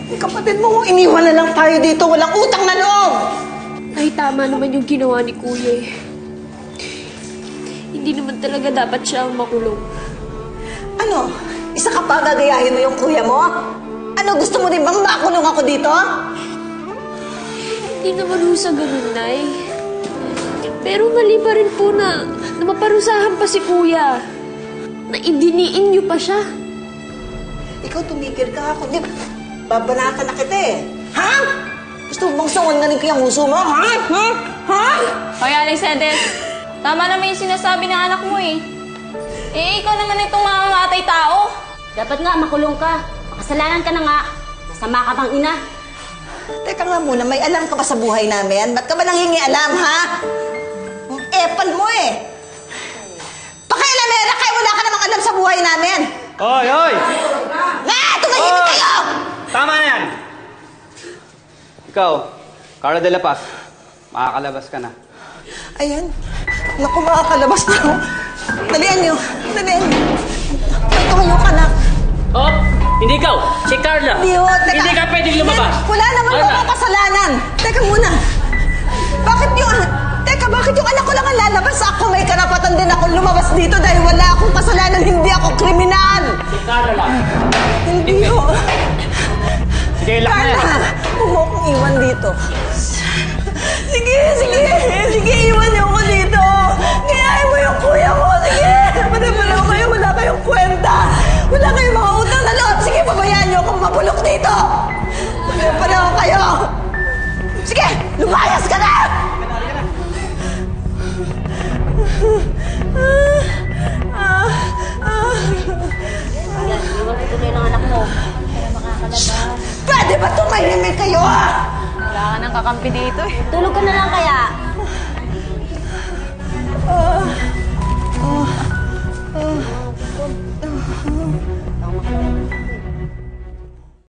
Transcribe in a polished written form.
Yung kapatid mo, iniwan na lang tayo dito. Walang utang na loob. Ay, tama naman yung ginawa ni Kuya eh. Hindi naman talaga dapat siya ang makulong. Ano? Isa ka pa gagayahin mo yung kuya mo? Ano, gusto mo din bang makulong ako dito? Hindi naman ho sa ganun, Nay. Pero mali pa rin po na maparusahan pa si Kuya. Na idiniin niyo pa siya. Ikaw tumigil ka, kundi babanatan na kita eh. Ha? Gusto mo bang sunganin ko yung uso mo, ha? Ha? Ha? Hoy, Alexandres, tama naman yung sinasabi ng anak mo eh. Eh, ikaw naman itong mamamatay tao. Dapat nga makulong ka. Makasalanan ka na nga. Masama ka pang ina. Teka nga muna, may alam ka ba sa buhay namin? Ba't ka ba nanghingi alam, ha? Ang epal mo eh. Pakialamera kayo, wala ka namang alam sa buhay namin. Hoy, hoy! Nga, tumahimik kayo! Tama na yan! Ikaw, Carla de la Paz, makakalabas ka na. Ayan. Naku, makakalabas na ako. Dalian niyo. Dalian niyo. Tumayo ka na. Oh, hindi ikaw. Si Carla. Hindi, teka. Hindi ka pwedeng lumabas. Wala naman Carla. akong kasalanan. Teka muna. Bakit yung anak ko lang ang lalabas? Ako may karapatan din akong lumabas dito dahil wala akong kasalanan. Hindi ako kriminal. Si Carla lang. Hindi ko. Sige, lock na yan. Carla, huwag mo akong iwan dito. Sige, iwan niyo ako dito. Ngayahin mo yung kuya mo. Sige, padabalaw kayo. Wala kayong kwenta. Wala kayong mga utang na loob. Sige, pabayaan niyo akong mapulok dito. Padabalaw kayo. Sige, lumayas ka na! Yan, iwan ko tuloy ng anak mo. Para makakalabas. Pwede ba tumahimik kayo, ha? Wala ka nang kakampi dito eh. Tulog ka na lang kaya.